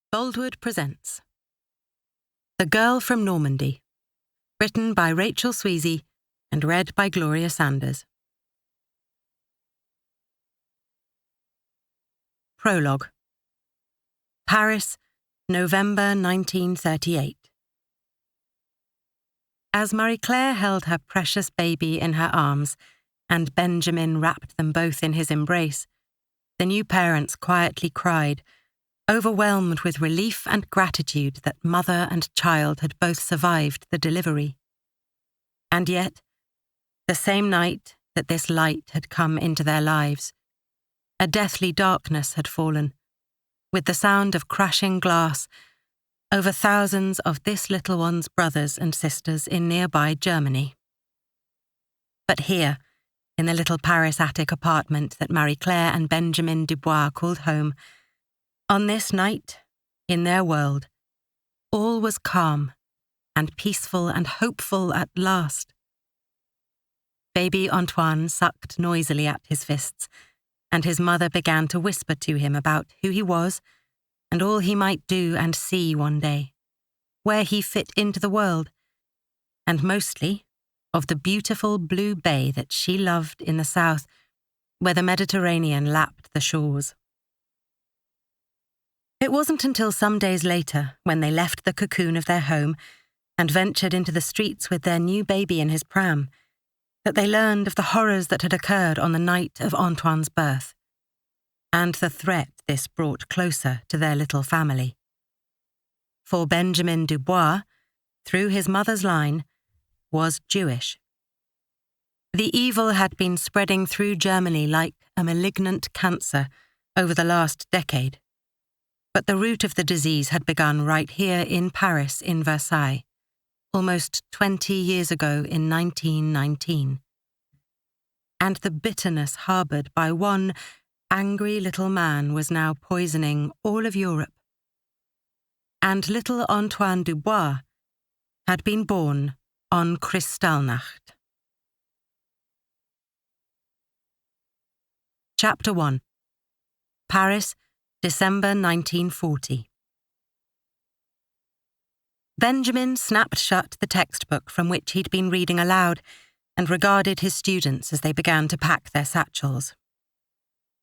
Boldwood presents The Girl from Normandy, written by Rachel Sweasey and read by Gloria Sanders. Prologue. Paris, November 1938. As Marie-Claire held her precious baby in her arms and Benjamin wrapped them both in his embrace, the new parents quietly cried, overwhelmed with relief and gratitude that mother and child had both survived the delivery. And yet, the same night that this light had come into their lives, a deathly darkness had fallen, with the sound of crashing glass over thousands of this little one's brothers and sisters in nearby Germany. But here, in the little Paris attic apartment that Marie-Claire and Benjamin Dubois called home, on this night, in their world, all was calm and peaceful and hopeful at last. Baby Antoine sucked noisily at his fists, and his mother began to whisper to him about who he was and all he might do and see one day, where he fit into the world, and mostly of the beautiful blue bay that she loved in the south, where the Mediterranean lapped the shores. It wasn't until some days later, when they left the cocoon of their home and ventured into the streets with their new baby in his pram, that they learned of the horrors that had occurred on the night of Antoine's birth, and the threat this brought closer to their little family. For Benjamin Dubois, through his mother's line, was Jewish. The evil had been spreading through Germany like a malignant cancer over the last decade. But the root of the disease had begun right here in Paris, in Versailles, almost 20 years ago in 1919. And the bitterness harboured by one angry little man was now poisoning all of Europe. And little Antoine Dubois had been born on Kristallnacht. Chapter 1. Paris, December 1940. Benjamin snapped shut the textbook from which he'd been reading aloud and regarded his students as they began to pack their satchels.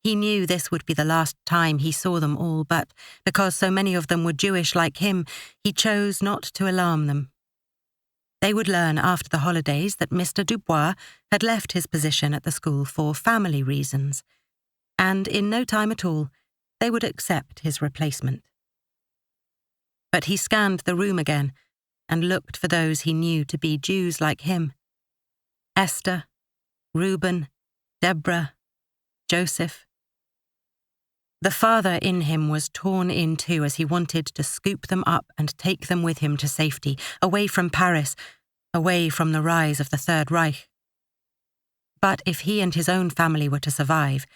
He knew this would be the last time he saw them all, but because so many of them were Jewish like him, he chose not to alarm them. They would learn after the holidays that Mr. Dubois had left his position at the school for family reasons, and in no time at all, they would accept his replacement. But he scanned the room again and looked for those he knew to be Jews like him. Esther, Reuben, Deborah, Joseph. The father in him was torn in two as he wanted to scoop them up and take them with him to safety, away from Paris, away from the rise of the Third Reich. But if he and his own family were to survive,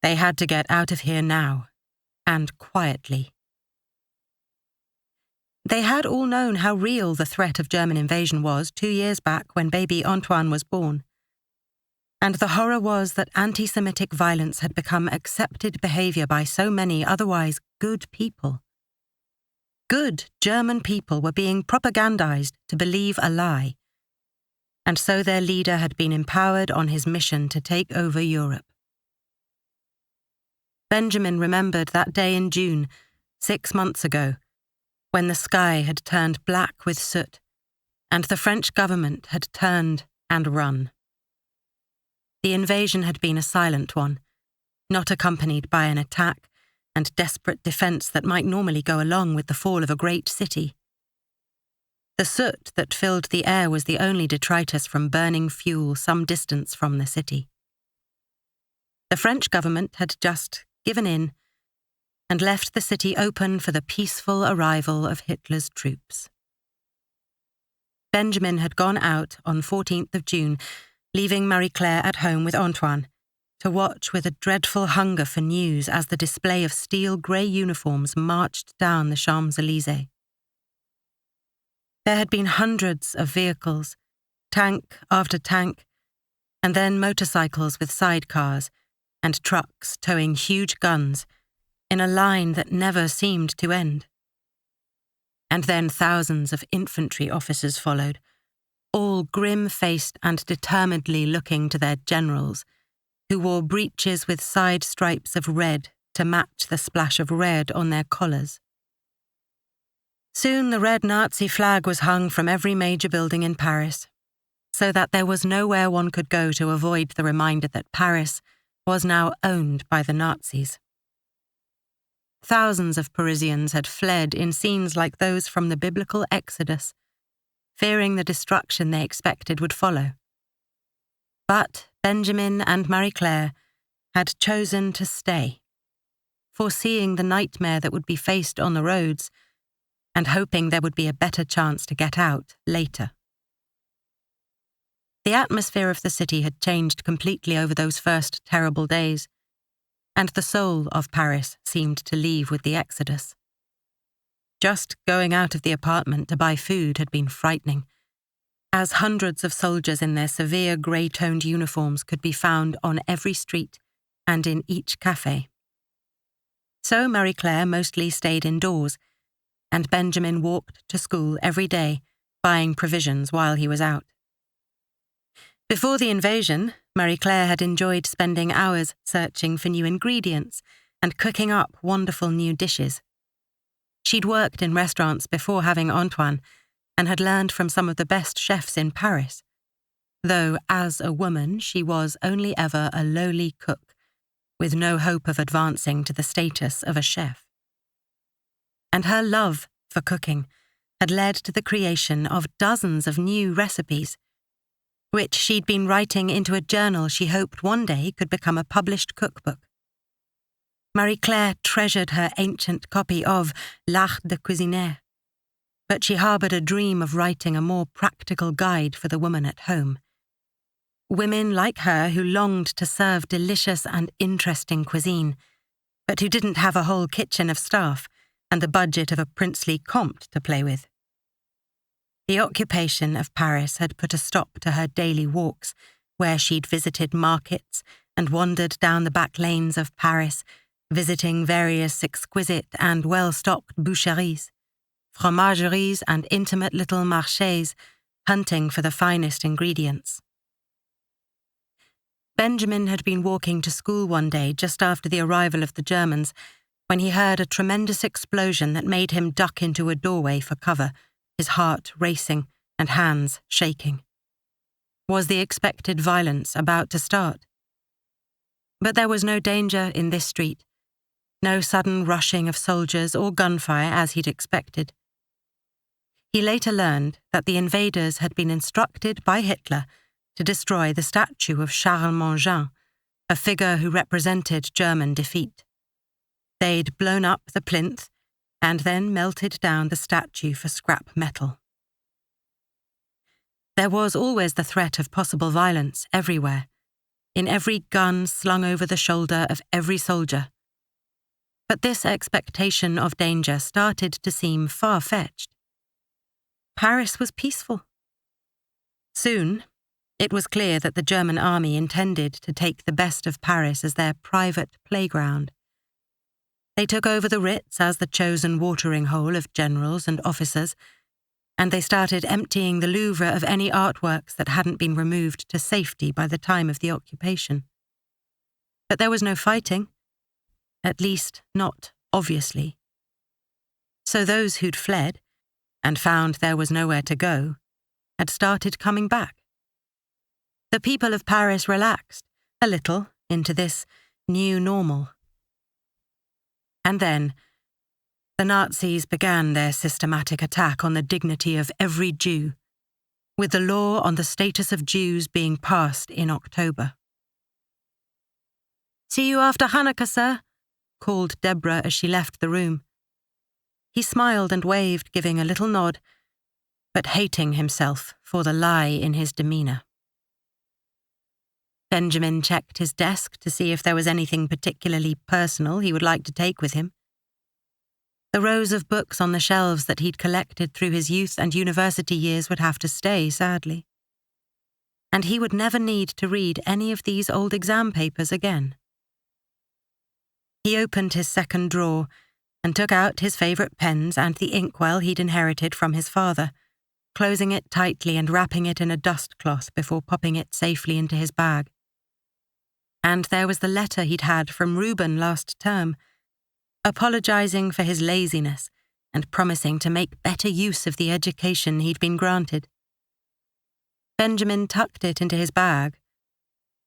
they had to get out of here now, and quietly. They had all known how real the threat of German invasion was 2 years back when baby Antoine was born. And the horror was that anti-Semitic violence had become accepted behaviour by so many otherwise good people. Good German people were being propagandized to believe a lie. And so their leader had been empowered on his mission to take over Europe. Benjamin remembered that day in June, 6 months ago, when the sky had turned black with soot, and the French government had turned and run. The invasion had been a silent one, not accompanied by an attack and desperate defence that might normally go along with the fall of a great city. The soot that filled the air was the only detritus from burning fuel some distance from the city. The French government had just given in and left the city open for the peaceful arrival of Hitler's troops. Benjamin had gone out on 14th of June, leaving Marie-Claire at home with Antoine, to watch with a dreadful hunger for news as the display of steel grey uniforms marched down the Champs-Élysées. There had been hundreds of vehicles, tank after tank, and then motorcycles with sidecars, and trucks towing huge guns, in a line that never seemed to end. And then thousands of infantry officers followed, all grim-faced and determinedly looking to their generals, who wore breeches with side stripes of red to match the splash of red on their collars. Soon the red Nazi flag was hung from every major building in Paris, so that there was nowhere one could go to avoid the reminder that Paris was now owned by the Nazis. Thousands of Parisians had fled in scenes like those from the biblical Exodus, fearing the destruction they expected would follow. But Benjamin and Marie-Claire had chosen to stay, foreseeing the nightmare that would be faced on the roads and hoping there would be a better chance to get out later. The atmosphere of the city had changed completely over those first terrible days, and the soul of Paris seemed to leave with the exodus. Just going out of the apartment to buy food had been frightening, as hundreds of soldiers in their severe grey-toned uniforms could be found on every street and in each café. So Marie-Claire mostly stayed indoors, and Benjamin walked to school every day, buying provisions while he was out. Before the invasion, Marie-Claire had enjoyed spending hours searching for new ingredients and cooking up wonderful new dishes. She'd worked in restaurants before having Antoine and had learned from some of the best chefs in Paris, though as a woman she was only ever a lowly cook, with no hope of advancing to the status of a chef. And her love for cooking had led to the creation of dozens of new recipes, which she'd been writing into a journal she hoped one day could become a published cookbook. Marie-Claire treasured her ancient copy of L'Art de Cuisiner, but she harboured a dream of writing a more practical guide for the woman at home. Women like her who longed to serve delicious and interesting cuisine, but who didn't have a whole kitchen of staff and the budget of a princely comte to play with. The occupation of Paris had put a stop to her daily walks, where she'd visited markets and wandered down the back lanes of Paris, visiting various exquisite and well-stocked boucheries, fromageries and intimate little marchés, hunting for the finest ingredients. Benjamin had been walking to school one day just after the arrival of the Germans when he heard a tremendous explosion that made him duck into a doorway for cover, his heart racing and hands shaking. Was the expected violence about to start? But there was no danger in this street, no sudden rushing of soldiers or gunfire as he'd expected. He later learned that the invaders had been instructed by Hitler to destroy the statue of Charles Mangin, a figure who represented German defeat. They'd blown up the plinth and then melted down the statue for scrap metal. There was always the threat of possible violence everywhere, in every gun slung over the shoulder of every soldier. But this expectation of danger started to seem far-fetched. Paris was peaceful. Soon, it was clear that the German army intended to take the best of Paris as their private playground. They took over the Ritz as the chosen watering hole of generals and officers, and they started emptying the Louvre of any artworks that hadn't been removed to safety by the time of the occupation. But there was no fighting, at least not obviously. So those who'd fled, and found there was nowhere to go, had started coming back. The people of Paris relaxed a little into this new normal. And then, the Nazis began their systematic attack on the dignity of every Jew, with the law on the status of Jews being passed in October. "See you after Hanukkah, sir," called Deborah as she left the room. He smiled and waved, giving a little nod, but hating himself for the lie in his demeanour. Benjamin checked his desk to see if there was anything particularly personal he would like to take with him. The rows of books on the shelves that he'd collected through his youth and university years would have to stay, sadly. And he would never need to read any of these old exam papers again. He opened his second drawer and took out his favourite pens and the inkwell he'd inherited from his father, closing it tightly and wrapping it in a dust cloth before popping it safely into his bag. And there was the letter he'd had from Reuben last term, apologising for his laziness and promising to make better use of the education he'd been granted. Benjamin tucked it into his bag,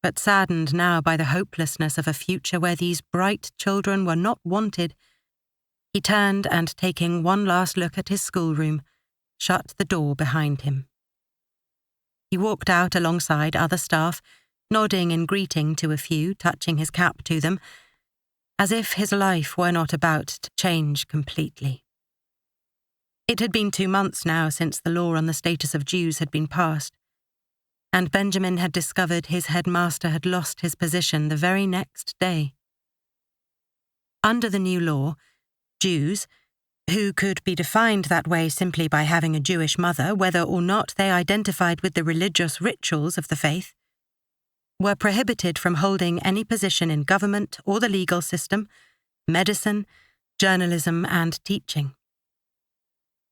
but saddened now by the hopelessness of a future where these bright children were not wanted, he turned and, taking one last look at his schoolroom, shut the door behind him. He walked out alongside other staff, nodding in greeting to a few, touching his cap to them, as if his life were not about to change completely. It had been 2 months now since the law on the status of Jews had been passed, and Benjamin had discovered his headmaster had lost his position the very next day. Under the new law, Jews, who could be defined that way simply by having a Jewish mother, whether or not they identified with the religious rituals of the faith, were prohibited from holding any position in government or the legal system, medicine, journalism, and teaching.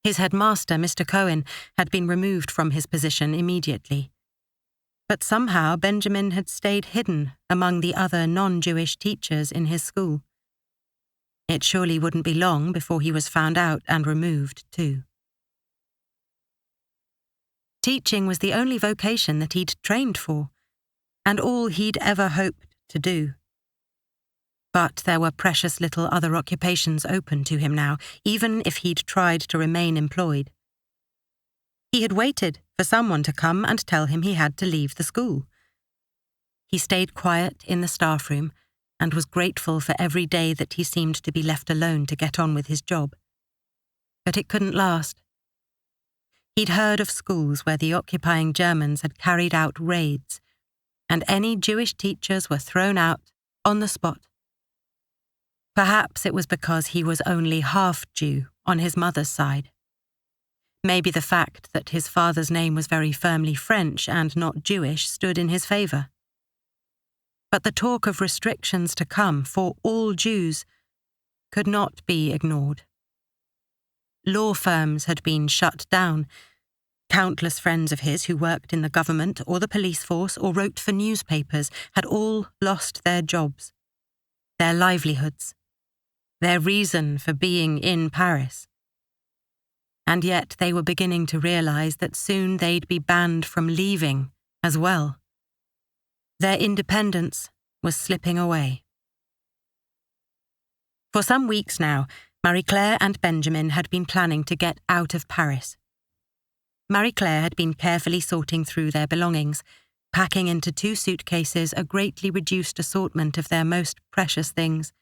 His headmaster, Mr. Cohen, had been removed from his position immediately. But somehow Benjamin had stayed hidden among the other non-Jewish teachers in his school. It surely wouldn't be long before he was found out and removed too. Teaching was the only vocation that he'd trained for, and all he'd ever hoped to do. But there were precious little other occupations open to him now, even if he'd tried to remain employed. He had waited for someone to come and tell him he had to leave the school. He stayed quiet in the staff room and was grateful for every day that he seemed to be left alone to get on with his job. But it couldn't last. He'd heard of schools where the occupying Germans had carried out raids, and any Jewish teachers were thrown out on the spot. Perhaps it was because he was only half Jew on his mother's side. Maybe the fact that his father's name was very firmly French and not Jewish stood in his favour. But the talk of restrictions to come for all Jews could not be ignored. Law firms had been shut down. Countless friends of his who worked in the government or the police force or wrote for newspapers had all lost their jobs, their livelihoods, their reason for being in Paris. And yet they were beginning to realise that soon they'd be banned from leaving as well. Their independence was slipping away. For some weeks now, Marie-Claire and Benjamin had been planning to get out of Paris. Marie-Claire had been carefully sorting through their belongings, packing into 2 suitcases a greatly reduced assortment of their most precious things,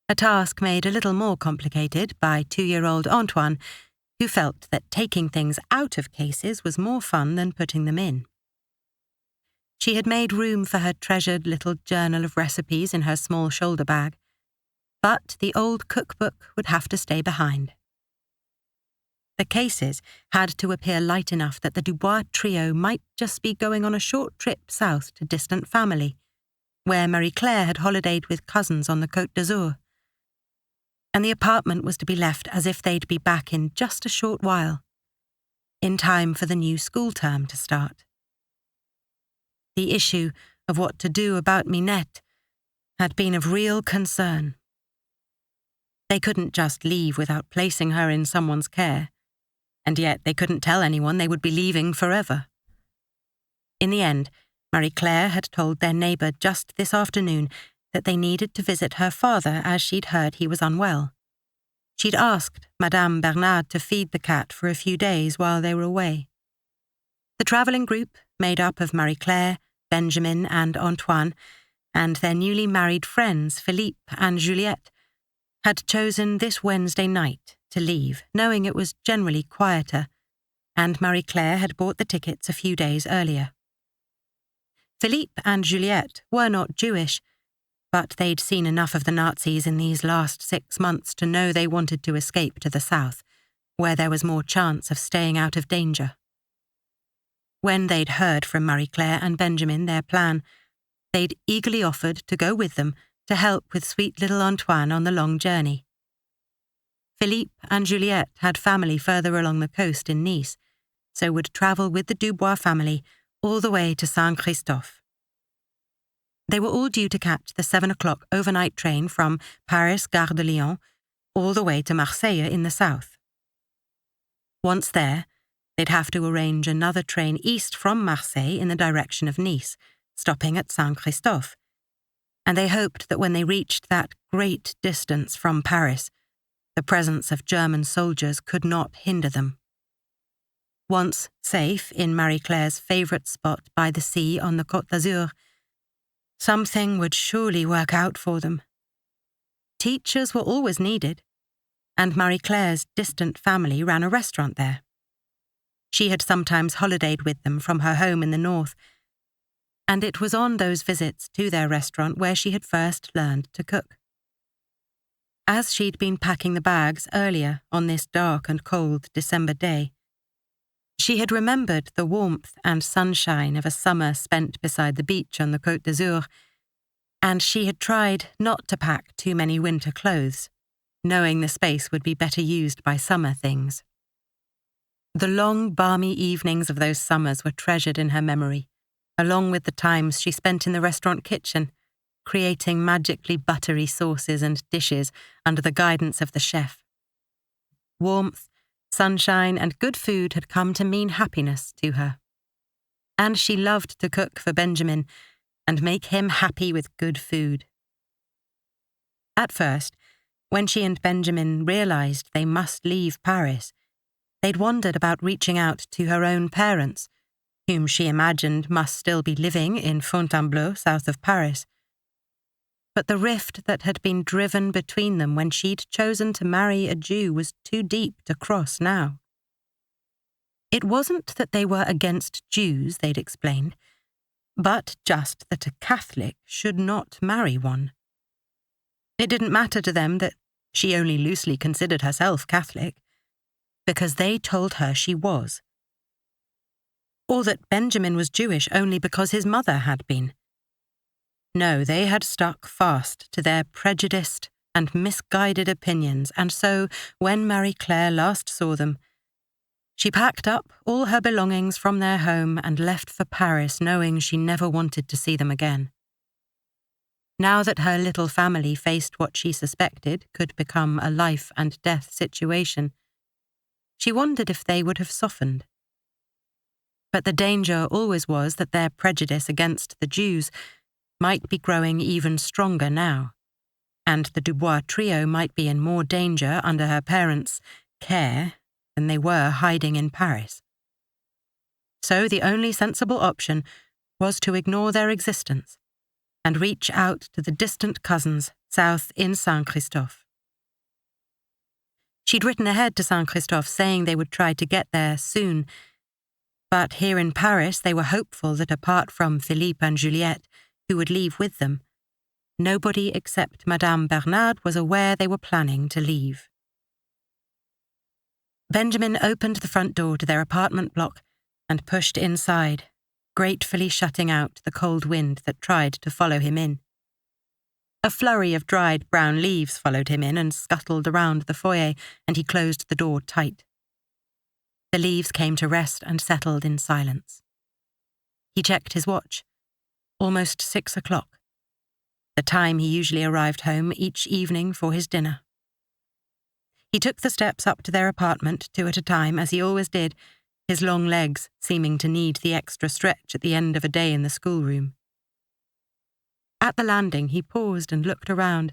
a task made a little more complicated by 2-year-old Antoine, who felt that taking things out of cases was more fun than putting them in. She had made room for her treasured little journal of recipes in her small shoulder bag, but the old cookbook would have to stay behind. The cases had to appear light enough that the Dubois trio might just be going on a short trip south to distant family, where Marie-Claire had holidayed with cousins on the Côte d'Azur. And the apartment was to be left as if they'd be back in just a short while, in time for the new school term to start. The issue of what to do about Minette had been of real concern. They couldn't just leave without placing her in someone's care, and yet they couldn't tell anyone they would be leaving forever. In the end, Marie-Claire had told their neighbour just this afternoon that they needed to visit her father as she'd heard he was unwell. She'd asked Madame Bernard to feed the cat for a few days while they were away. The travelling group, made up of Marie-Claire, Benjamin and Antoine, and their newly married friends Philippe and Juliette, had chosen this Wednesday night to leave, knowing it was generally quieter, and Marie-Claire had bought the tickets a few days earlier. Philippe and Juliette were not Jewish, but they'd seen enough of the Nazis in these last 6 months to know they wanted to escape to the south, where there was more chance of staying out of danger. When they'd heard from Marie-Claire and Benjamin their plan, they'd eagerly offered to go with them to help with sweet little Antoine on the long journey. Philippe and Juliette had family further along the coast in Nice, so would travel with the Dubois family all the way to Saint-Christophe. They were all due to catch the 7 o'clock overnight train from Paris Gare de Lyon all the way to Marseille in the south. Once there, they'd have to arrange another train east from Marseille in the direction of Nice, stopping at Saint-Christophe, and they hoped that when they reached that great distance from Paris, the presence of German soldiers could not hinder them. Once safe in Marie-Claire's favourite spot by the sea on the Côte d'Azur, something would surely work out for them. Teachers were always needed, and Marie-Claire's distant family ran a restaurant there. She had sometimes holidayed with them from her home in the north, and it was on those visits to their restaurant where she had first learned to cook. As she'd been packing the bags earlier on this dark and cold December day, she had remembered the warmth and sunshine of a summer spent beside the beach on the Côte d'Azur, and she had tried not to pack too many winter clothes, knowing the space would be better used by summer things. The long, balmy evenings of those summers were treasured in her memory, along with the times she spent in the restaurant kitchen, creating magically buttery sauces and dishes under the guidance of the chef. Warmth, sunshine, and good food had come to mean happiness to her. And she loved to cook for Benjamin and make him happy with good food. At first, when she and Benjamin realised they must leave Paris, they'd wondered about reaching out to her own parents, whom she imagined must still be living in Fontainebleau, south of Paris. But the rift that had been driven between them when she'd chosen to marry a Jew was too deep to cross now. It wasn't that they were against Jews, they'd explained, but just that a Catholic should not marry one. It didn't matter to them that she only loosely considered herself Catholic, because they told her she was. Or that Benjamin was Jewish only because his mother had been. No, they had stuck fast to their prejudiced and misguided opinions, and so, when Marie-Claire last saw them, she packed up all her belongings from their home and left for Paris, knowing she never wanted to see them again. Now that her little family faced what she suspected could become a life and death situation, she wondered if they would have softened. But the danger always was that their prejudice against the Jews might be growing even stronger now, and the Dubois trio might be in more danger under her parents' care than they were hiding in Paris. So the only sensible option was to ignore their existence and reach out to the distant cousins south in Saint-Christophe. She'd written ahead to Saint-Christophe saying they would try to get there soon, but here in Paris they were hopeful that apart from Philippe and Juliette, who would leave with them, nobody except Madame Bernard was aware they were planning to leave. Benjamin opened the front door to their apartment block and pushed inside, gratefully shutting out the cold wind that tried to follow him in. A flurry of dried brown leaves followed him in and scuttled around the foyer, and he closed the door tight. The leaves came to rest and settled in silence. He checked his watch. Almost 6 o'clock, the time he usually arrived home each evening for his dinner. He took the steps up to their apartment 2 at a time, as he always did, his long legs seeming to need the extra stretch at the end of a day in the schoolroom. At the landing, he paused and looked around,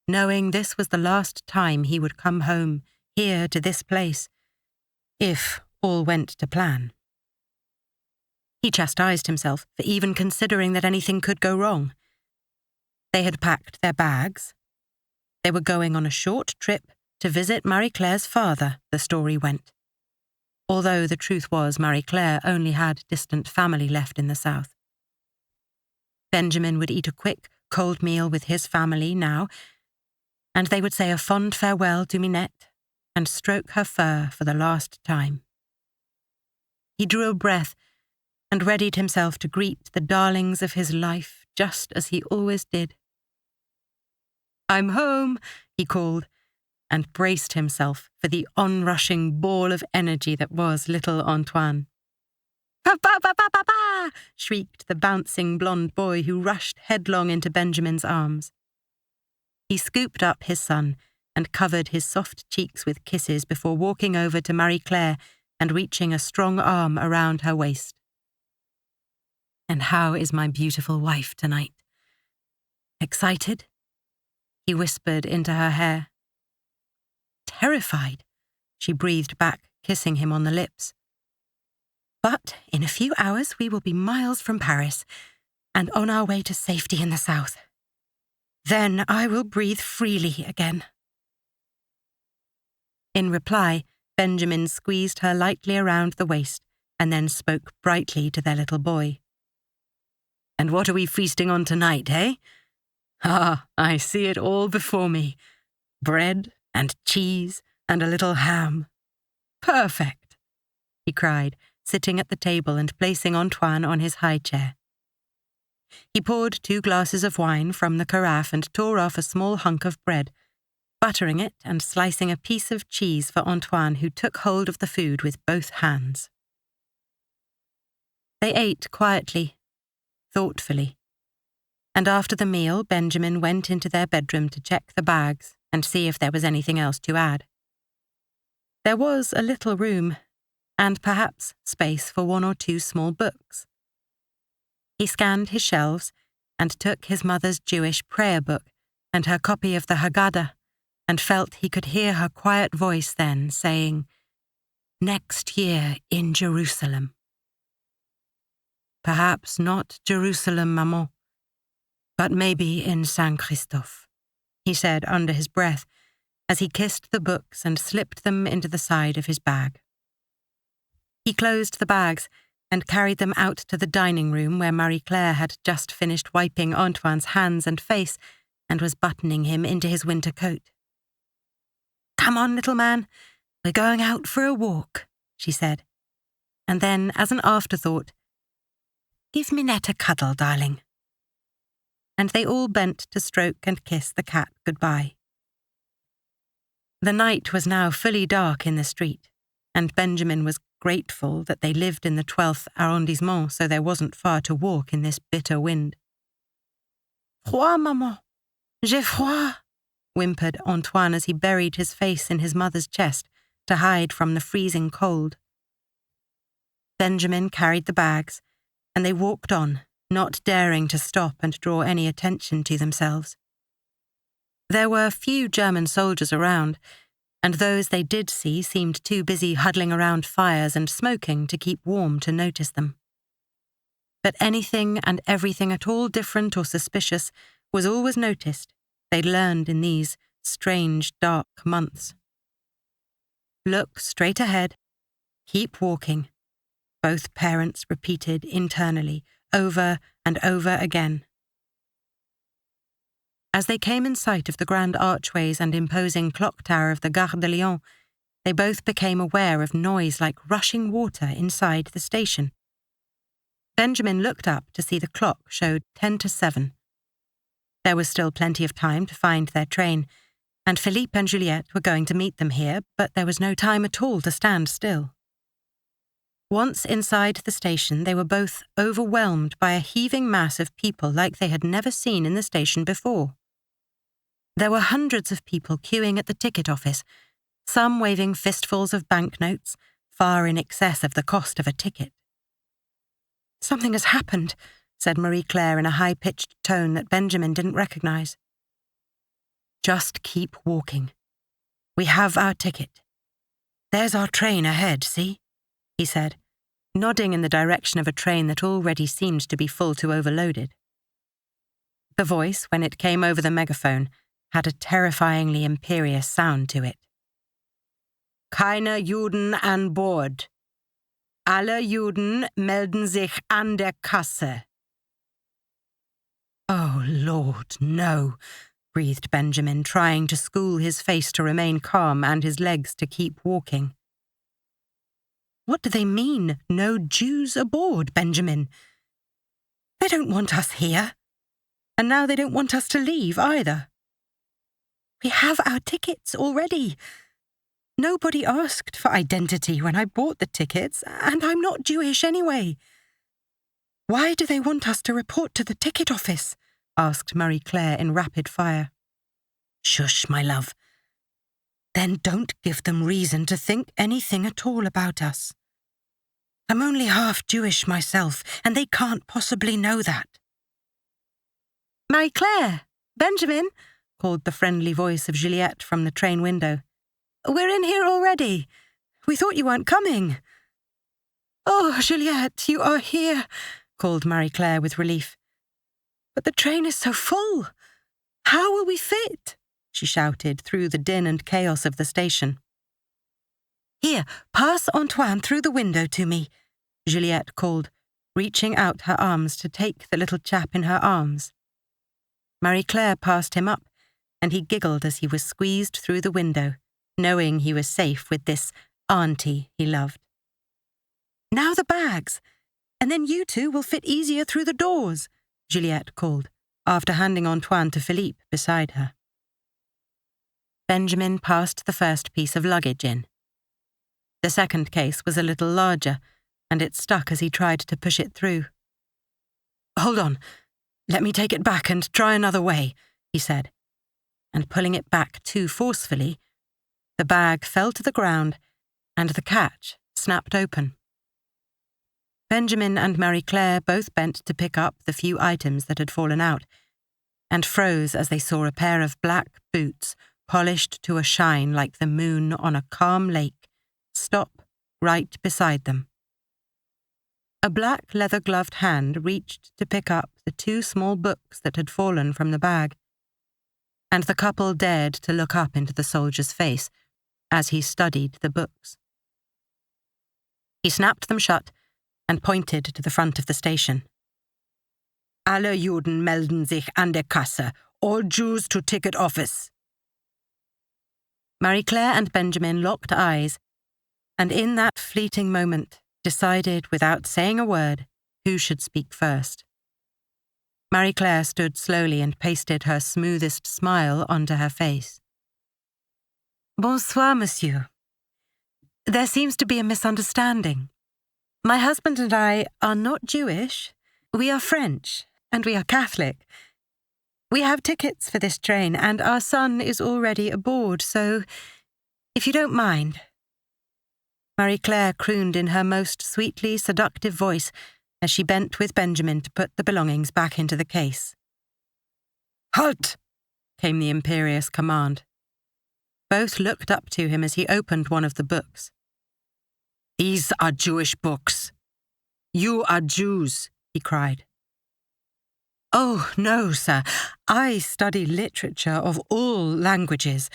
knowing this was the last time he would come home, here to this place, if all went to plan. He chastised himself for even considering that anything could go wrong. They had packed their bags. They were going on a short trip to visit Marie-Claire's father, the story went. Although the truth was Marie-Claire only had distant family left in the south. Benjamin would eat a quick, cold meal with his family now, and they would say a fond farewell to Minette and stroke her fur for the last time. He drew a breath and readied himself to greet the darlings of his life just as he always did. "I'm home," he called, and braced himself for the onrushing ball of energy that was little Antoine. "Pa, pa, pa, pa, pa, pa!" shrieked the bouncing blonde boy who rushed headlong into Benjamin's arms. He scooped up his son and covered his soft cheeks with kisses before walking over to Marie-Claire and reaching a strong arm around her waist. "And how is my beautiful wife tonight? Excited?" he whispered into her hair. "Terrified," she breathed back, kissing him on the lips. "But in a few hours we will be miles from Paris and on our way to safety in the south. Then I will breathe freely again." In reply, Benjamin squeezed her lightly around the waist and then spoke brightly to their little boy. "And what are we feasting on tonight, eh? Ah, I see it all before me. Bread and cheese and a little ham. Perfect," he cried, sitting at the table and placing Antoine on his high chair. He poured 2 glasses of wine from the carafe and tore off a small hunk of bread, buttering it and slicing a piece of cheese for Antoine, who took hold of the food with both hands. They ate quietly, thoughtfully, and after the meal Benjamin went into their bedroom to check the bags and see if there was anything else to add. There was a little room, and perhaps space for 1 or 2 small books. He scanned his shelves and took his mother's Jewish prayer book and her copy of the Haggadah, and felt he could hear her quiet voice then saying, "Next year in Jerusalem." "Perhaps not Jerusalem, maman, but maybe in Saint Christophe," he said under his breath as he kissed the books and slipped them into the side of his bag. He closed the bags and carried them out to the dining room where Marie-Claire had just finished wiping Antoine's hands and face and was buttoning him into his winter coat. "Come on, little man, we're going out for a walk," she said, and then, as an afterthought, "Give Minette a cuddle, darling." And they all bent to stroke and kiss the cat goodbye. The night was now fully dark in the street, and Benjamin was grateful that they lived in the 12th arrondissement so there wasn't far to walk in this bitter wind. "Froid, maman, j'ai froid," whimpered Antoine as he buried his face in his mother's chest to hide from the freezing cold. Benjamin carried the bags, and they walked on, not daring to stop and draw any attention to themselves. There were few German soldiers around, and those they did see seemed too busy huddling around fires and smoking to keep warm to notice them. But anything and everything at all different or suspicious was always noticed, they'd learned in these strange, dark months. Look straight ahead, keep walking, both parents repeated internally, over and over again. As they came in sight of the grand archways and imposing clock tower of the Gare de Lyon, they both became aware of noise like rushing water inside the station. Benjamin looked up to see the clock showed 10 to 7. There was still plenty of time to find their train, and Philippe and Juliette were going to meet them here, but there was no time at all to stand still. Once inside the station, they were both overwhelmed by a heaving mass of people like they had never seen in the station before. There were hundreds of people queuing at the ticket office, some waving fistfuls of banknotes, far in excess of the cost of a ticket. "Something has happened," said Marie-Claire in a high-pitched tone that Benjamin didn't recognize. "Just keep walking. We have our ticket. There's our train ahead, see?" he said, nodding in the direction of a train that already seemed to be full to overloaded. The voice, when it came over the megaphone, had a terrifyingly imperious sound to it. "Keine Juden an Bord. Alle Juden melden sich an der Kasse." "Oh, Lord, no," breathed Benjamin, trying to school his face to remain calm and his legs to keep walking. "What do they mean, no Jews aboard, Benjamin? They don't want us here. And now they don't want us to leave either." We have our tickets already. Nobody asked for identity when I bought the tickets, and I'm not Jewish anyway." "Why do they want us to report to the ticket office?" asked Marie-Claire in rapid fire. "Shush, my love. Then don't give them reason to think anything at all about us. I'm only half Jewish myself, and they can't possibly know that." "Marie-Claire! Benjamin!" called the friendly voice of Juliette from the train window. "We're in here already. We thought you weren't coming." "Oh, Juliette, you are here," called Marie-Claire with relief. "But the train is so full. How will we fit?" she shouted through the din and chaos of the station. "Here, pass Antoine through the window to me," Juliette called, reaching out her arms to take the little chap in her arms. Marie-Claire passed him up, and he giggled as he was squeezed through the window, knowing he was safe with this auntie he loved. "Now the bags, and then you two will fit easier through the doors," Juliette called, after handing Antoine to Philippe beside her. Benjamin passed the first piece of luggage in. The second case was a little larger, and it stuck as he tried to push it through. "Hold on, let me take it back and try another way," he said, and pulling it back too forcefully, the bag fell to the ground and the catch snapped open. Benjamin and Marie-Claire both bent to pick up the few items that had fallen out, and froze as they saw a pair of black boots, polished to a shine like the moon on a calm lake, stop right beside them. A black leather-gloved hand reached to pick up the two small books that had fallen from the bag, and the couple dared to look up into the soldier's face as he studied the books. He snapped them shut and pointed to the front of the station. "Alle Juden melden sich an der Kasse. All Jews to ticket office." Marie-Claire and Benjamin locked eyes, and in that fleeting moment decided without saying a word who should speak first. Marie-Claire stood slowly and pasted her smoothest smile onto her face. "Bonsoir, monsieur. There seems to be a misunderstanding. My husband and I are not Jewish. We are French, and we are Catholic. We have tickets for this train, and our son is already aboard, so if you don't mind." Marie-Claire crooned in her most sweetly seductive voice as she bent with Benjamin to put the belongings back into the case. "Halt!" came the imperious command. Both looked up to him as he opened one of the books. "These are Jewish books. You are Jews," he cried. "Oh, no, sir. I study literature of all languages,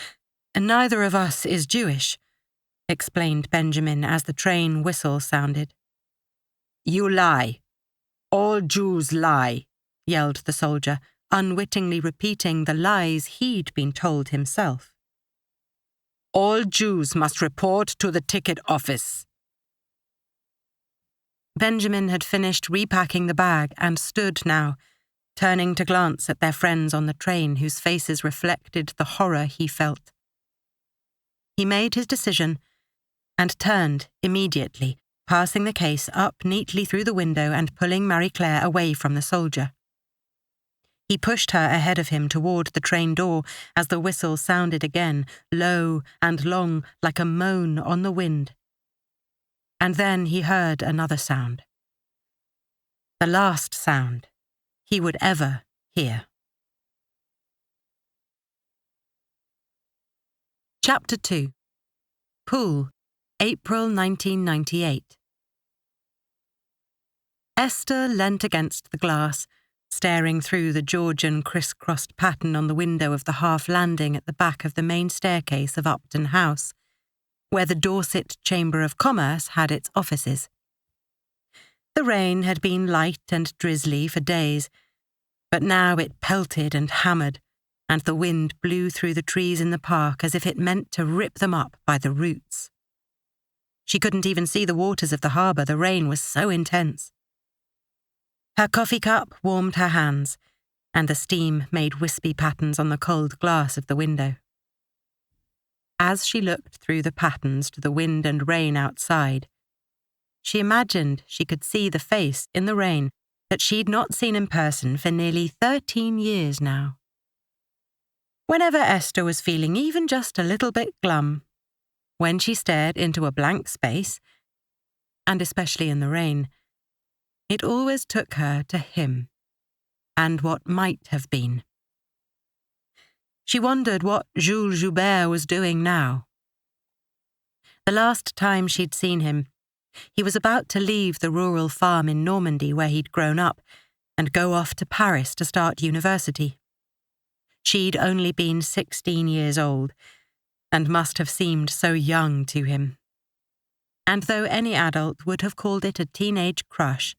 and neither of us is Jewish," explained Benjamin as the train whistle sounded. "You lie. All Jews lie," yelled the soldier, unwittingly repeating the lies he'd been told himself. "All Jews must report to the ticket office." Benjamin had finished repacking the bag and stood now, turning to glance at their friends on the train whose faces reflected the horror he felt. He made his decision and turned immediately, passing the case up neatly through the window and pulling Marie-Claire away from the soldier. He pushed her ahead of him toward the train door as the whistle sounded again, low and long like a moan on the wind. And then he heard another sound. The last sound he would ever hear. Chapter 2. Poole, April 1998. Esther leant against the glass, staring through the Georgian criss-crossed pattern on the window of the half-landing at the back of the main staircase of Upton House, where the Dorset Chamber of Commerce had its offices. The rain had been light and drizzly for days, but now it pelted and hammered, and the wind blew through the trees in the park as if it meant to rip them up by the roots. She couldn't even see the waters of the harbour, the rain was so intense. Her coffee cup warmed her hands, and the steam made wispy patterns on the cold glass of the window. As she looked through the patterns to the wind and rain outside, she imagined she could see the face in the rain that she'd not seen in person for nearly 13 years now. Whenever Esther was feeling even just a little bit glum, when she stared into a blank space, and especially in the rain, it always took her to him and what might have been. She wondered what Jules Joubert was doing now. The last time she'd seen him, he was about to leave the rural farm in Normandy where he'd grown up and go off to Paris to start university. She'd only been 16 years old and must have seemed so young to him. And though any adult would have called it a teenage crush,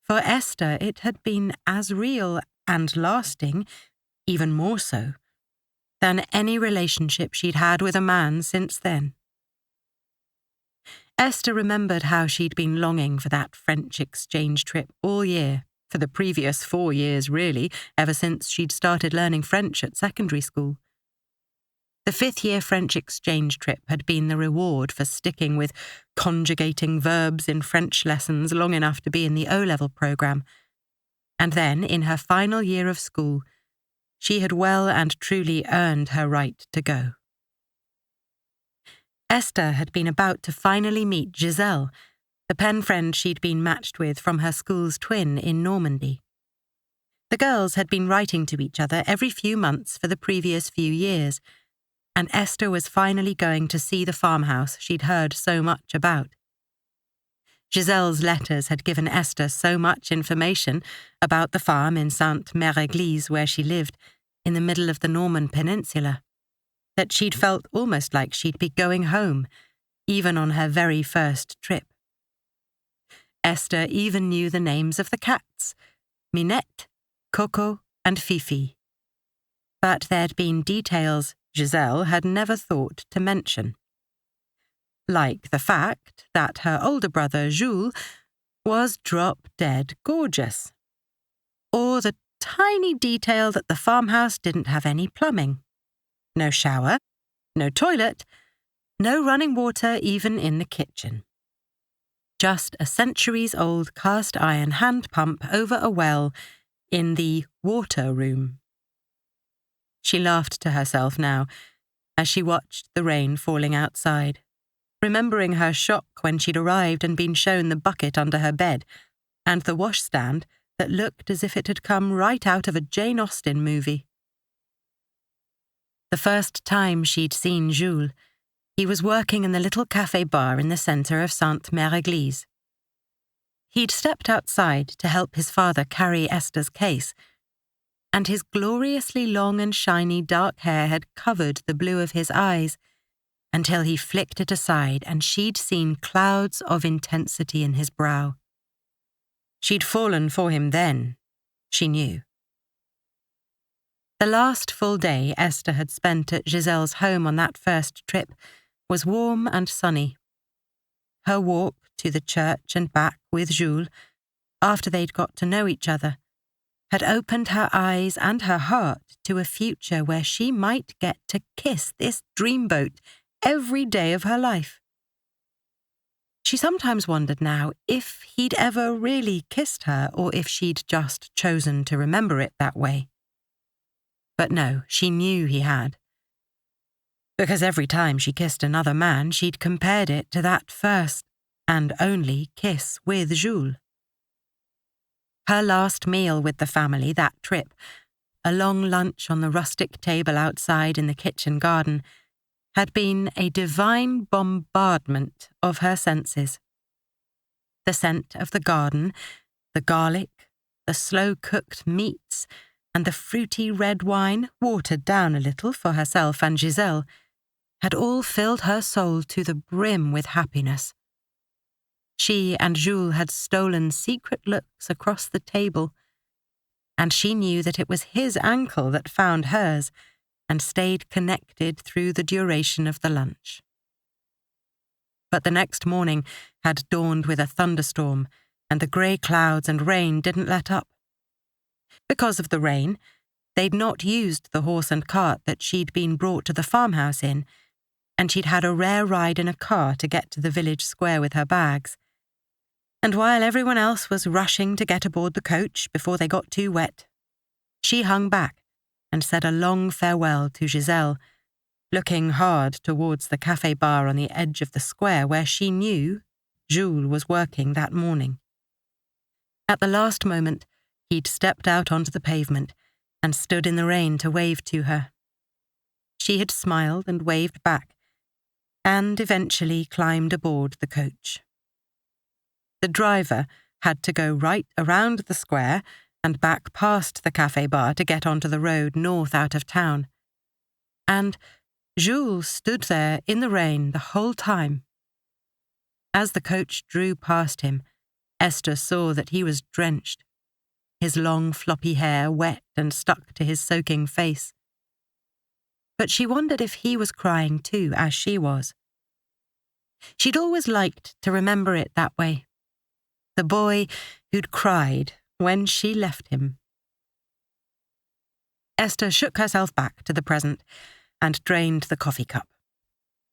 for Esther it had been as real and lasting, even more so, than any relationship she'd had with a man since then. Esther remembered how she'd been longing for that French exchange trip all year, for the previous 4 years really, ever since she'd started learning French at secondary school. The 5th-year French exchange trip had been the reward for sticking with conjugating verbs in French lessons long enough to be in the O-level programme. And then, in her final year of school, she had well and truly earned her right to go. Esther had been about to finally meet Giselle, the pen friend she'd been matched with from her school's twin in Normandy. The girls had been writing to each other every few months for the previous few years, and Esther was finally going to see the farmhouse she'd heard so much about. Giselle's letters had given Esther so much information about the farm in Sainte-Mère-Église where she lived, in the middle of the Norman Peninsula, that she'd felt almost like she'd be going home, even on her very first trip. Esther even knew the names of the cats, Minette, Coco, and Fifi. But there'd been details Giselle had never thought to mention, like the fact that her older brother, Jules, was drop-dead gorgeous, or the tiny detail that the farmhouse didn't have any plumbing. No shower, no toilet, no running water even in the kitchen. Just a centuries-old cast-iron hand pump over a well in the water room. She laughed to herself now as she watched the rain falling outside, remembering her shock when she'd arrived and been shown the bucket under her bed and the washstand that looked as if it had come right out of a Jane Austen movie. The first time she'd seen Jules, he was working in the little cafe bar in the centre of Sainte-Mère-Église. He'd stepped outside to help his father carry Esther's case, and his gloriously long and shiny dark hair had covered the blue of his eyes until he flicked it aside and she'd seen clouds of intensity in his brow. She'd fallen for him then, she knew. The last full day Esther had spent at Giselle's home on that first trip was warm and sunny. Her walk to the church and back with Jules, after they'd got to know each other, had opened her eyes and her heart to a future where she might get to kiss this dreamboat every day of her life. She sometimes wondered now if he'd ever really kissed her or if she'd just chosen to remember it that way. But no, she knew he had. Because every time she kissed another man, she'd compared it to that first and only kiss with Jules. Her last meal with the family that trip, a long lunch on the rustic table outside in the kitchen garden, had been a divine bombardment of her senses. The scent of the garden, the garlic, the slow-cooked meats, and the fruity red wine, watered down a little for herself and Giselle, had all filled her soul to the brim with happiness. She and Jules had stolen secret looks across the table, and she knew that it was his ankle that found hers and stayed connected through the duration of the lunch. But the next morning had dawned with a thunderstorm, and the grey clouds and rain didn't let up. Because of the rain, they'd not used the horse and cart that she'd been brought to the farmhouse in, and she'd had a rare ride in a car to get to the village square with her bags. And while everyone else was rushing to get aboard the coach before they got too wet, she hung back and said a long farewell to Giselle, looking hard towards the cafe bar on the edge of the square where she knew Jules was working that morning. At the last moment, he'd stepped out onto the pavement and stood in the rain to wave to her. She had smiled and waved back, and eventually climbed aboard the coach. The driver had to go right around the square and back past the cafe bar to get onto the road north out of town. And Jules stood there in the rain the whole time. As the coach drew past him, Esther saw that he was drenched, his long floppy hair wet and stuck to his soaking face. But she wondered if he was crying too, as she was. She'd always liked to remember it that way. The boy who'd cried when she left him. Esther shook herself back to the present and drained the coffee cup.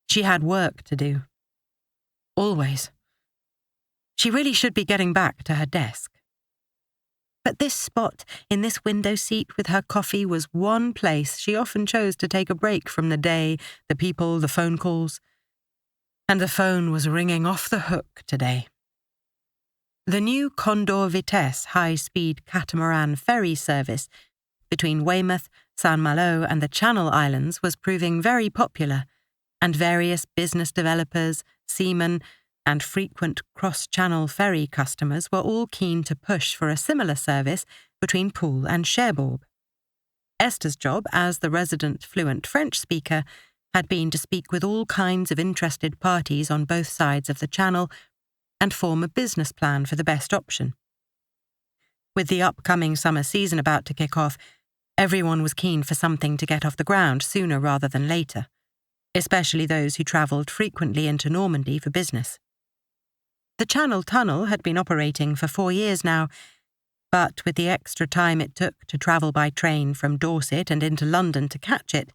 She had work to do. Always. She really should be getting back to her desk. But this spot in this window seat with her coffee was one place she often chose to take a break from the day, the people, the phone calls. And the phone was ringing off the hook today. The new Condor Vitesse high-speed catamaran ferry service between Weymouth, Saint-Malo and the Channel Islands was proving very popular, and various business developers, seamen, and frequent cross-channel ferry customers were all keen to push for a similar service between Poole and Cherbourg. Esther's job as the resident fluent French speaker had been to speak with all kinds of interested parties on both sides of the channel and form a business plan for the best option. With the upcoming summer season about to kick off, everyone was keen for something to get off the ground sooner rather than later, especially those who travelled frequently into Normandy for business. The Channel Tunnel had been operating for 4 years now, but with the extra time it took to travel by train from Dorset and into London to catch it,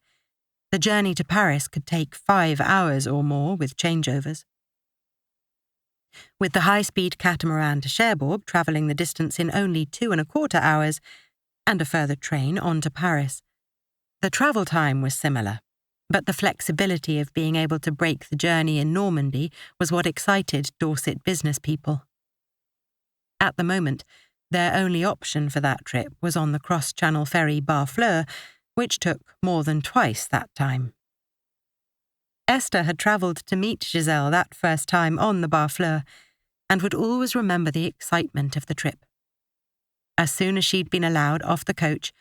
the journey to Paris could take 5 hours or more with changeovers. With the high-speed catamaran to Cherbourg travelling the distance in only 2¼ hours, and a further train on to Paris, the travel time was similar, but the flexibility of being able to break the journey in Normandy was what excited Dorset business people. At the moment, their only option for that trip was on the cross-channel ferry Barfleur, which took more than twice that time. Esther had travelled to meet Giselle that first time on the Barfleur, and would always remember the excitement of the trip. As soon as she'd been allowed off the coach,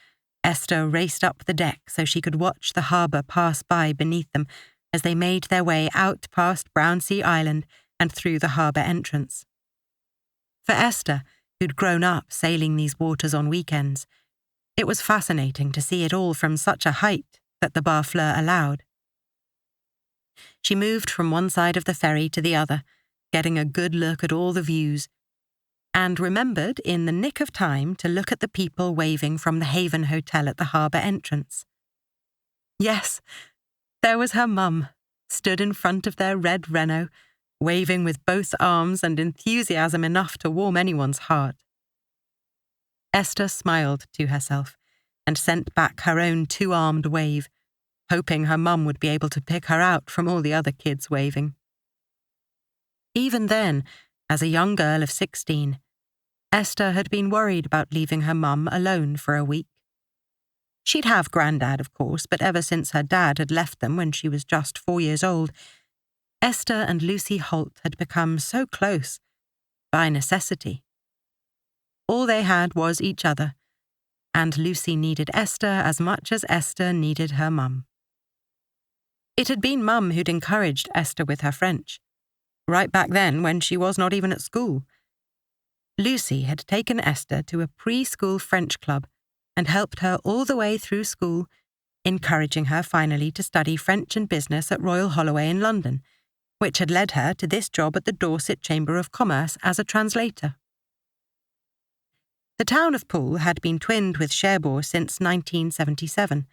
Esther raced up the deck so she could watch the harbour pass by beneath them as they made their way out past Brownsea Island and through the harbour entrance. For Esther, who'd grown up sailing these waters on weekends, it was fascinating to see it all from such a height that the Barfleur allowed. She moved from one side of the ferry to the other, getting a good look at all the views, and remembered in the nick of time to look at the people waving from the Haven Hotel at the harbour entrance. Yes, there was her mum, stood in front of their red Renault, waving with both arms and enthusiasm enough to warm anyone's heart. Esther smiled to herself and sent back her own 2-armed wave, hoping her mum would be able to pick her out from all the other kids waving. Even then, as a young girl of 16, Esther had been worried about leaving her mum alone for a week. She'd have Grandad, of course, but ever since her dad had left them when she was just 4 years old, Esther and Lucy Holt had become so close, by necessity. All they had was each other, and Lucy needed Esther as much as Esther needed her mum. It had been Mum who'd encouraged Esther with her French, right back then when she was not even at school. Lucy had taken Esther to a preschool French club and helped her all the way through school, encouraging her finally to study French and business at Royal Holloway in London, which had led her to this job at the Dorset Chamber of Commerce as a translator. The town of Poole had been twinned with Cherbourg since 1977,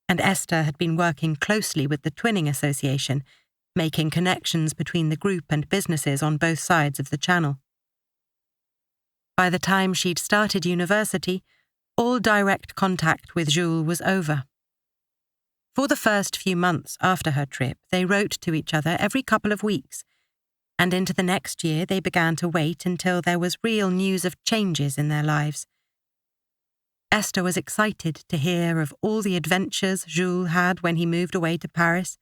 and Esther had been working closely with the Twinning Association, making connections between the group and businesses on both sides of the Channel. By the time she'd started university, all direct contact with Jules was over. For the first few months after her trip, they wrote to each other every couple of weeks, and into the next year they began to wait until there was real news of changes in their lives. Esther was excited to hear of all the adventures Jules had when he moved away to Paris.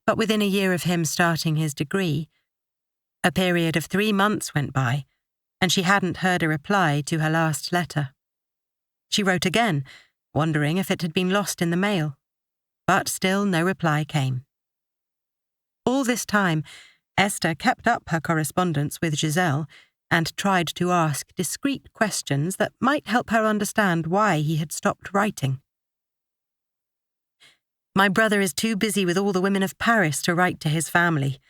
But within a year of him starting his degree, a period of 3 months went by, and she hadn't heard a reply to her last letter. She wrote again, wondering if it had been lost in the mail, but still no reply came. All this time, Esther kept up her correspondence with Giselle and tried to ask discreet questions that might help her understand why he had stopped writing. "My brother is too busy with all the women of Paris to write to his family,"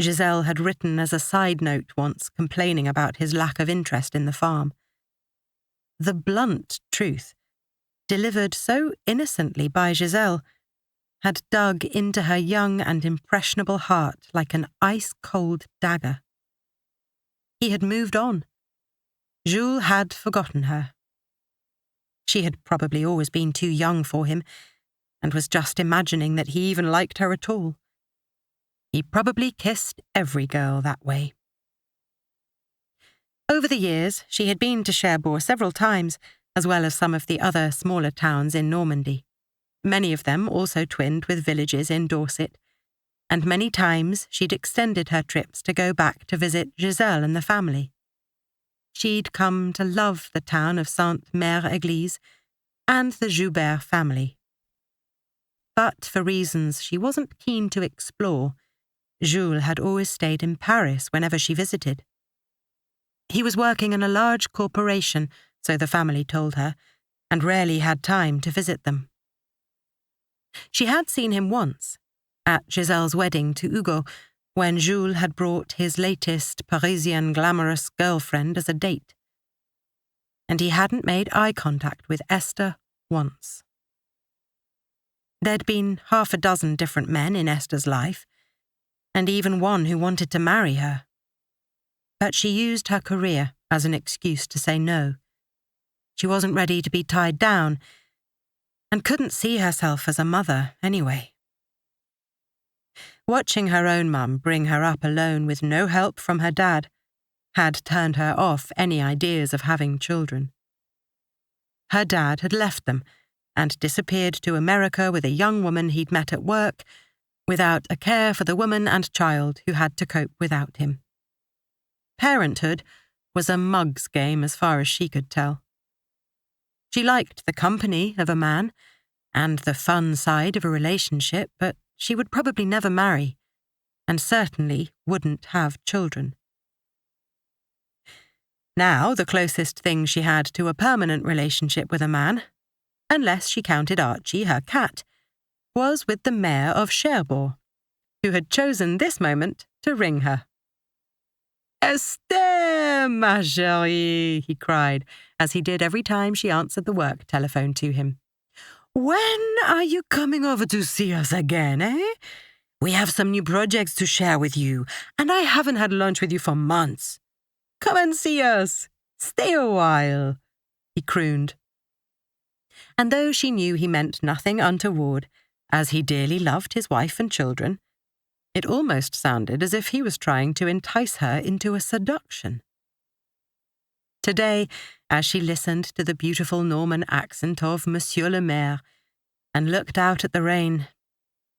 Giselle had written as a side note once, complaining about his lack of interest in the farm. The blunt truth, delivered so innocently by Giselle, had dug into her young and impressionable heart like an ice-cold dagger. He had moved on. Jules had forgotten her. She had probably always been too young for him, and was just imagining that he even liked her at all. He probably kissed every girl that way. Over the years, she had been to Cherbourg several times, as well as some of the other smaller towns in Normandy, many of them also twinned with villages in Dorset, and many times she'd extended her trips to go back to visit Giselle and the family. She'd come to love the town of Sainte-Mère-Église and the Jouberts family. But for reasons she wasn't keen to explore, Jules had always stayed in Paris whenever she visited. He was working in a large corporation, so the family told her, and rarely had time to visit them. She had seen him once, at Giselle's wedding to Hugo, when Jules had brought his latest Parisian glamorous girlfriend as a date. And he hadn't made eye contact with Esther once. There'd been 6 different men in Esther's life, and even one who wanted to marry her. But she used her career as an excuse to say no. She wasn't ready to be tied down, and couldn't see herself as a mother anyway. Watching her own mum bring her up alone with no help from her dad had turned her off any ideas of having children. Her dad had left them and disappeared to America with a young woman he'd met at work, without a care for the woman and child who had to cope without him. Parenthood was a mug's game as far as she could tell. She liked the company of a man and the fun side of a relationship, but she would probably never marry, and certainly wouldn't have children. Now, the closest thing she had to a permanent relationship with a man, unless she counted Archie, her cat, was with the mayor of Cherbourg, who had chosen this moment to ring her. "Esther, ma chérie," he cried, as he did every time she answered the work telephone to him. "When are you coming over to see us again, eh? We have some new projects to share with you, and I haven't had lunch with you for months. Come and see us. Stay a while," he crooned. And though she knew he meant nothing untoward, as he dearly loved his wife and children, it almost sounded as if he was trying to entice her into a seduction. Today, as she listened to the beautiful Norman accent of Monsieur le Maire and looked out at the rain,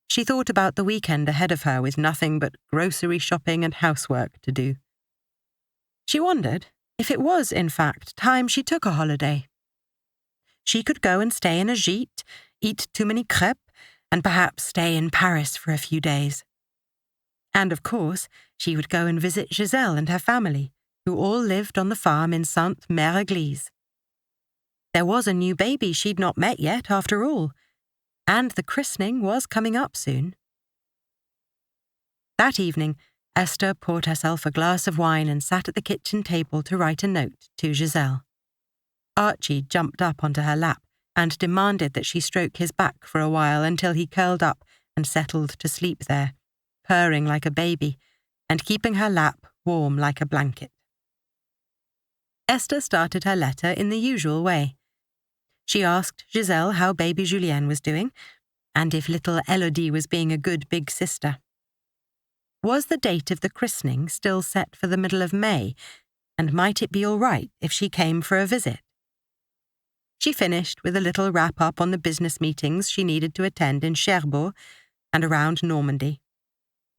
she thought about the weekend ahead of her with nothing but grocery shopping and housework to do. She wondered if it was, in fact, time she took a holiday. She could go and stay in a gîte, eat too many crêpes, and perhaps stay in Paris for a few days. And, of course, she would go and visit Giselle and her family, who all lived on the farm in Sainte-Mère-Église. There was a new baby she'd not met yet, after all, and the christening was coming up soon. That evening, Esther poured herself a glass of wine and sat at the kitchen table to write a note to Giselle. Archie jumped up onto her lap, and demanded that she stroke his back for a while until he curled up and settled to sleep there, purring like a baby and keeping her lap warm like a blanket. Esther started her letter in the usual way. She asked Giselle how baby Julien was doing, and if little Elodie was being a good big sister. Was the date of the christening still set for the middle of May, and might it be all right if she came for a visit? She finished with a little wrap-up on the business meetings she needed to attend in Cherbourg and around Normandy,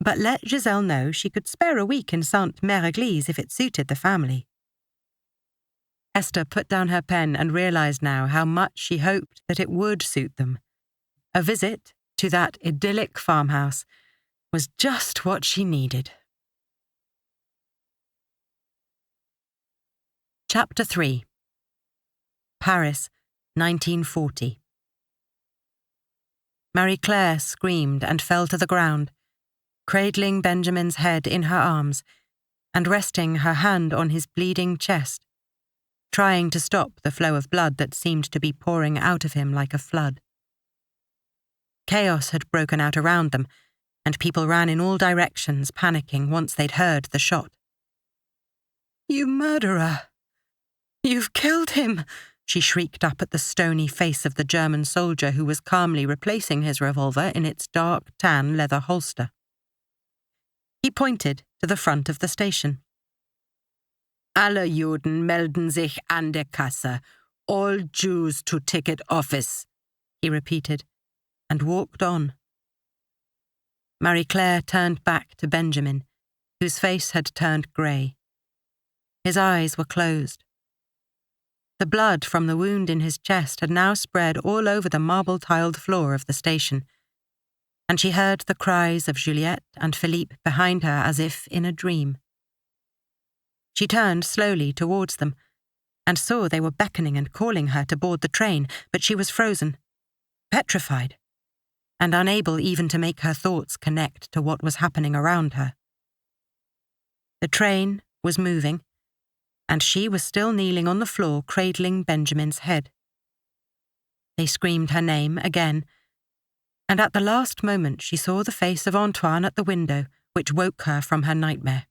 but let Giselle know she could spare a week in Sainte-Mère-Église if it suited the family. Esther put down her pen and realised now how much she hoped that it would suit them. A visit to that idyllic farmhouse was just what she needed. Chapter 3. Paris, 1940. Marie-Claire screamed and fell to the ground, cradling Benjamin's head in her arms and resting her hand on his bleeding chest, trying to stop the flow of blood that seemed to be pouring out of him like a flood. Chaos had broken out around them, and people ran in all directions, panicking once they'd heard the shot. "You murderer! You've killed him!" she shrieked up at the stony face of the German soldier who was calmly replacing his revolver in its dark tan leather holster. He pointed to the front of the station. "Alle Juden melden sich an der Kasse. All Jews to ticket office," he repeated, and walked on. Marie-Claire turned back to Benjamin, whose face had turned grey. His eyes were closed. The blood from the wound in his chest had now spread all over the marble-tiled floor of the station, and she heard the cries of Juliette and Philippe behind her as if in a dream. She turned slowly towards them and saw they were beckoning and calling her to board the train, but she was frozen, petrified, and unable even to make her thoughts connect to what was happening around her. The train was moving, and she was still kneeling on the floor cradling Benjamin's head. They screamed her name again, and at the last moment she saw the face of Antoine at the window, which woke her from her nightmare.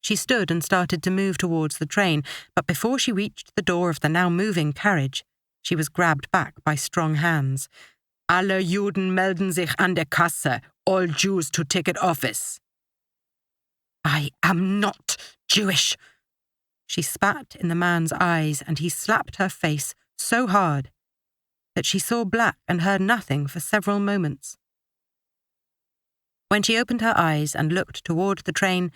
She stood and started to move towards the train, but before she reached the door of the now moving carriage, she was grabbed back by strong hands. "Alle Juden melden sich an der Kasse, all Jews to ticket office." "I am not Jewish." She spat in the man's eyes, and he slapped her face so hard that she saw black and heard nothing for several moments. When she opened her eyes and looked toward the train,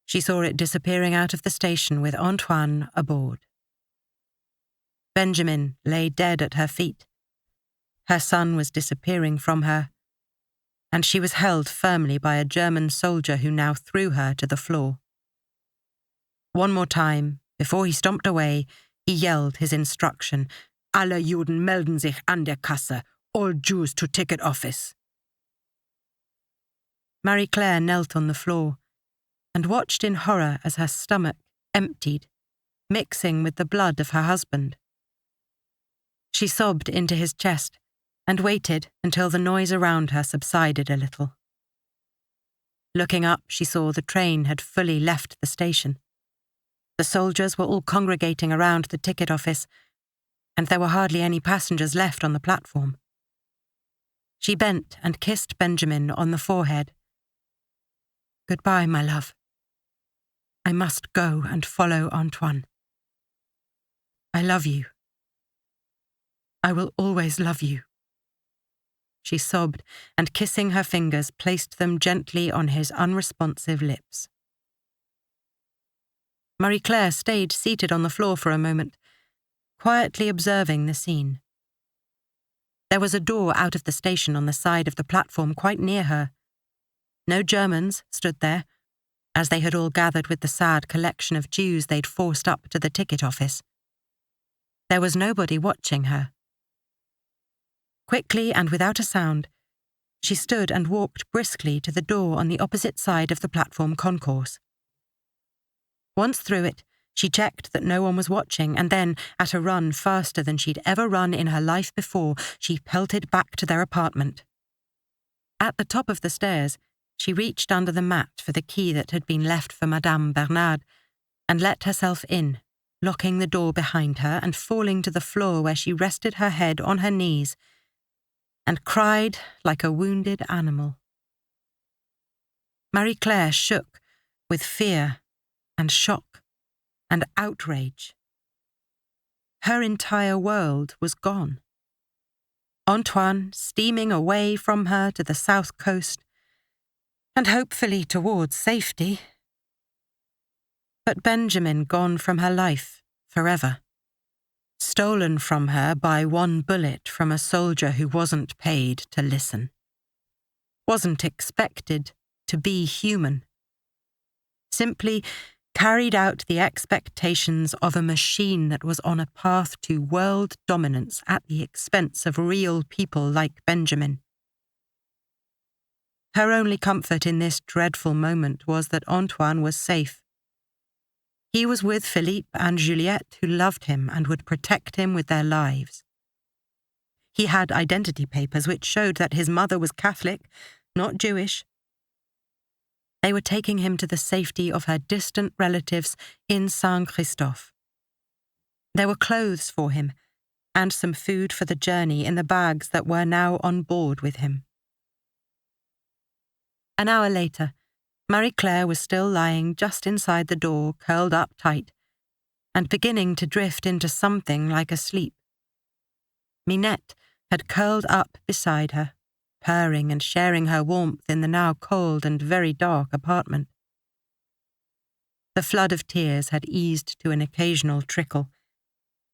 she saw it disappearing out of the station with Antoine aboard. Benjamin lay dead at her feet. Her son was disappearing from her, and she was held firmly by a German soldier who now threw her to the floor. One more time, before he stomped away, he yelled his instruction, "Alle Juden melden sich an der Kasse, all Jews to ticket office." Marie-Claire knelt on the floor and watched in horror as her stomach emptied, mixing with the blood of her husband. She sobbed into his chest and waited until the noise around her subsided a little. Looking up, she saw the train had fully left the station. The soldiers were all congregating around the ticket office, and there were hardly any passengers left on the platform. She bent and kissed Benjamin on the forehead. "Goodbye, my love. I must go and follow Antoine. I love you. I will always love you." She sobbed, and kissing her fingers, placed them gently on his unresponsive lips. Marie-Claire stayed seated on the floor for a moment, quietly observing the scene. There was a door out of the station on the side of the platform quite near her. No Germans stood there, as they had all gathered with the sad collection of Jews they'd forced up to the ticket office. There was nobody watching her. Quickly and without a sound, she stood and walked briskly to the door on the opposite side of the platform concourse. Once through it, She checked that no one was watching, and then, at a run faster than she'd ever run in her life before, she pelted back to their apartment. At the top of the stairs, she reached under the mat for the key that had been left for Madame Bernard, and let herself in, locking the door behind her and falling to the floor where she rested her head on her knees and cried like a wounded animal. Marie-Claire shook with fear and shock and outrage. Her entire world was gone. Antoine steaming away from her to the south coast, and hopefully towards safety. But Benjamin gone from her life forever, stolen from her by one bullet from a soldier who wasn't paid to listen, wasn't expected to be human, simply carried out the expectations of a machine that was on a path to world dominance at the expense of real people like Benjamin. Her only comfort in this dreadful moment was that Antoine was safe. He was with Philippe and Juliette, who loved him and would protect him with their lives. He had identity papers which showed that his mother was Catholic, not Jewish. They were taking him to the safety of her distant relatives in Saint-Christophe. There were clothes for him, and some food for the journey in the bags that were now on board with him. An hour later, Marie-Claire was still lying just inside the door, curled up tight, and beginning to drift into something like a sleep. Minette had curled up beside her, purring and sharing her warmth in the now cold and very dark apartment. The flood of tears had eased to an occasional trickle,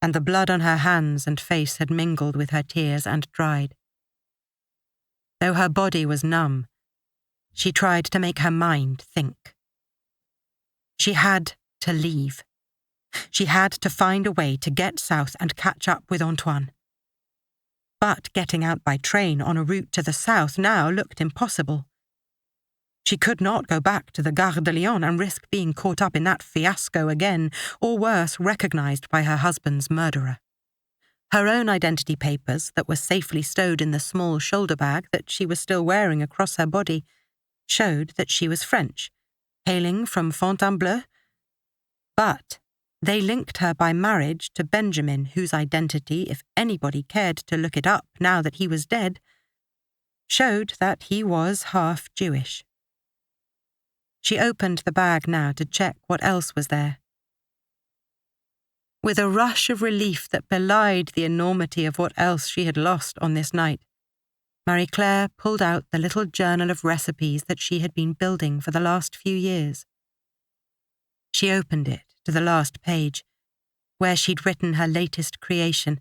and the blood on her hands and face had mingled with her tears and dried. Though her body was numb, she tried to make her mind think. She had to leave. She had to find a way to get south and catch up with Antoine. But getting out by train on a route to the south now looked impossible. She could not go back to the Gare de Lyon and risk being caught up in that fiasco again, or worse, recognised by her husband's murderer. Her own identity papers, that were safely stowed in the small shoulder bag that she was still wearing across her body, showed that she was French, hailing from Fontainebleau, but they linked her by marriage to Benjamin, whose identity, if anybody cared to look it up now that he was dead, showed that he was half Jewish. She opened the bag now to check what else was there. With a rush of relief that belied the enormity of what else she had lost on this night, Marie-Claire pulled out the little journal of recipes that she had been building for the last few years. She opened it to the last page, where she'd written her latest creation,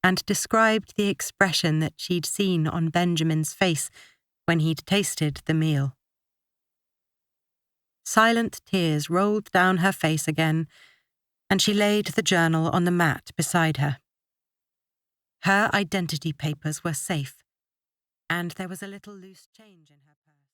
and described the expression that she'd seen on Benjamin's face when he'd tasted the meal. Silent tears rolled down her face again, and she laid the journal on the mat beside her. Her identity papers were safe, and there was a little loose change in her purse.